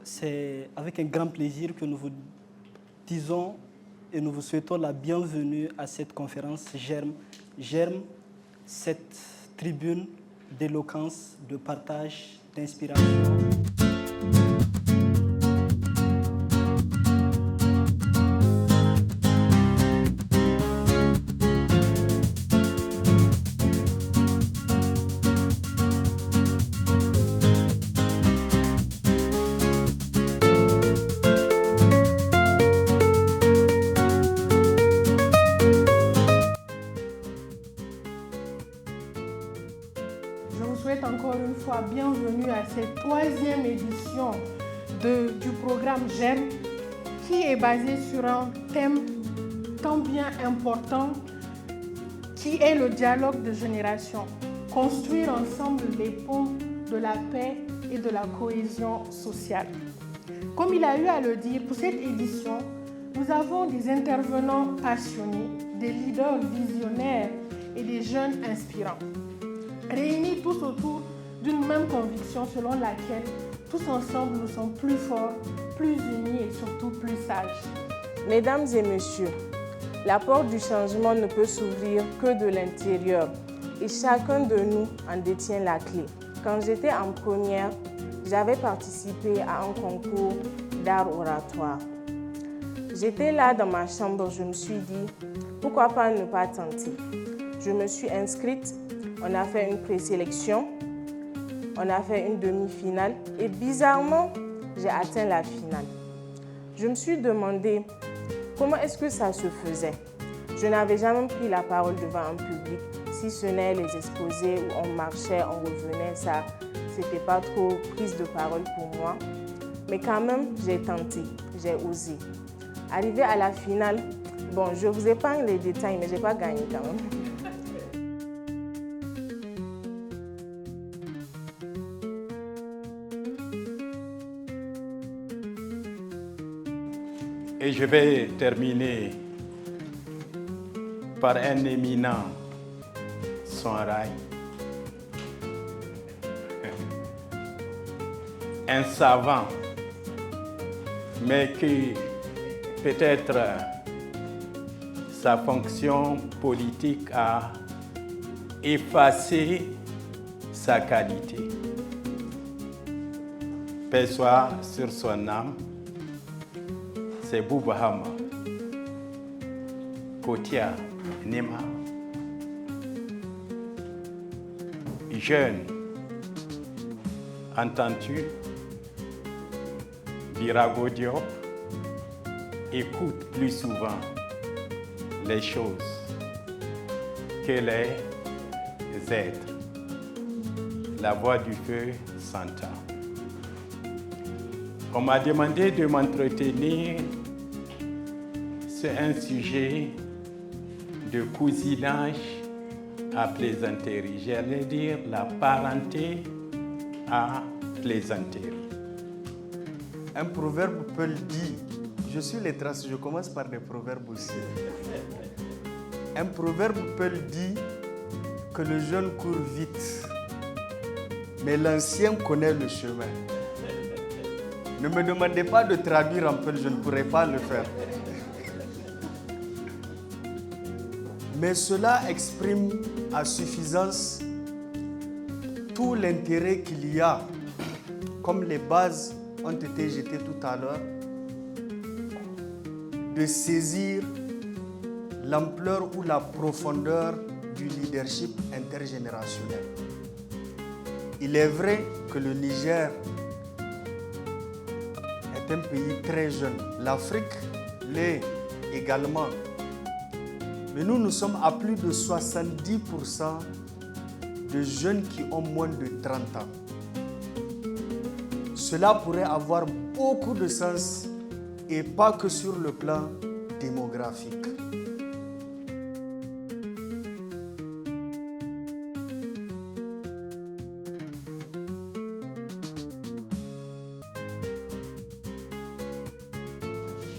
c'est avec un grand plaisir que nous vous disons et nous vous souhaitons la bienvenue à cette conférence Germe. Germe, cette tribune d'éloquence, de partage, d'inspiration. Bienvenue à cette troisième édition du programme GERME qui est basé sur un thème tant bien important qui est le dialogue de génération. Construire ensemble les ponts de la paix et de la cohésion sociale. Comme il a eu à le dire, pour cette édition, nous avons des intervenants passionnés, des leaders visionnaires et des jeunes inspirants, réunis tous autour d'une même conviction selon laquelle tous ensemble nous sommes plus forts, plus unis et surtout plus sages. Mesdames et messieurs, la porte du changement ne peut s'ouvrir que de l'intérieur et chacun de nous en détient la clé. Quand j'étais en première, j'avais participé à un concours d'art oratoire. J'étais là dans ma chambre, je me suis dit, pourquoi pas ne pas tenter? Je me suis inscrite, on a fait une présélection. On a fait une demi-finale et bizarrement, j'ai atteint la finale. Je me suis demandé comment est-ce que ça se faisait. Je n'avais jamais pris la parole devant un public, si ce n'est les exposés où on marchait, on revenait, ça, c'était pas trop prise de parole pour moi. Mais quand même, j'ai tenté, j'ai osé. Arrivé à la finale, bon, je vous épargne les détails, mais j'ai pas gagné quand même. Et je vais terminer par un éminent Sonrai, un savant, mais qui peut-être sa fonction politique a effacé sa qualité. Paix soit sur son âme. C'est Bouba Hama, Kotia Nema, jeune, entends-tu, Birago Diop, écoute plus souvent les choses que les êtres. La voix du feu s'entend. On m'a demandé de m'entretenir sur un sujet de cousinage à plaisanterie. J'allais dire la parenté à plaisanterie. Un proverbe peut le dire. Je suis les traces, je commence par des proverbes aussi. Un proverbe peut le dire que le jeune court vite, mais l'ancien connaît le chemin. Ne me demandez pas de traduire en peul, je ne pourrai pas le faire. Mais cela exprime à suffisance tout l'intérêt qu'il y a, comme les bases ont été jetées tout à l'heure, de saisir l'ampleur ou la profondeur du leadership intergénérationnel. Il est vrai que le Niger est un pays très jeune. L'Afrique l'est également. Mais nous sommes à plus de 70% de jeunes qui ont moins de 30 ans. Cela pourrait avoir beaucoup de sens et pas que sur le plan démographique.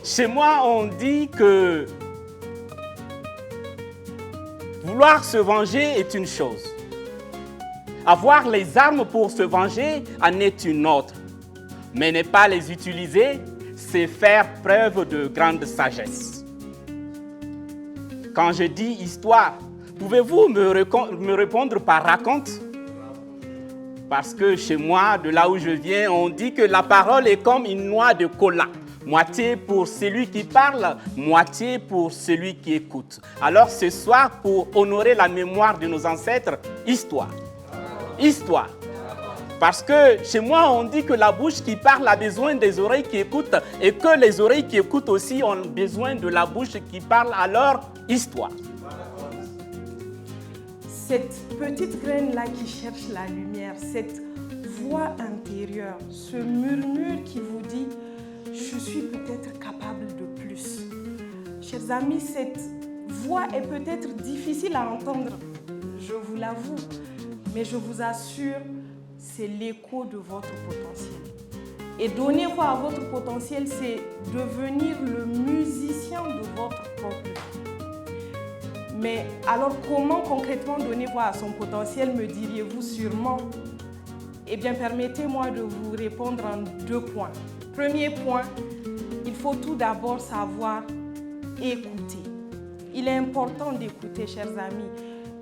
Chez moi, on dit que vouloir se venger est une chose. Avoir les armes pour se venger en est une autre. mais ne pas les utiliser, c'est faire preuve de grande sagesse. Quand je dis histoire, pouvez-vous me répondre par raconte? Parce que chez moi, de là où je viens, on dit que la parole est comme une noix de cola. Moitié pour celui qui parle, moitié pour celui qui écoute. Alors ce soir, pour honorer la mémoire de nos ancêtres, histoire. Histoire. Parce que chez moi, on dit que la bouche qui parle a besoin des oreilles qui écoutent et que les oreilles qui écoutent aussi ont besoin de la bouche qui parle. Alors, histoire. Cette petite graine-là qui cherche la lumière, cette voix intérieure, ce murmure qui vous dit « je suis peut-être capable de plus ». Chers amis, cette voix est peut-être difficile à entendre, je vous l'avoue, mais je vous assure, c'est l'écho de votre potentiel. Et donner voix à votre potentiel, c'est devenir le musicien de votre propre vie. Mais alors, comment concrètement donner voix à son potentiel, me diriez-vous sûrement? Eh bien, permettez-moi de vous répondre en 2 points. Premier point, il faut tout d'abord savoir écouter. Il est important d'écouter, chers amis.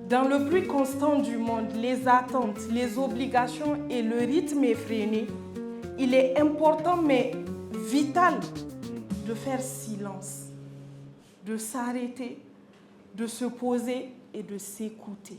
Dans le bruit constant du monde, les attentes, les obligations et le rythme effréné, il est important mais vital de faire silence, de s'arrêter, de se poser et de s'écouter.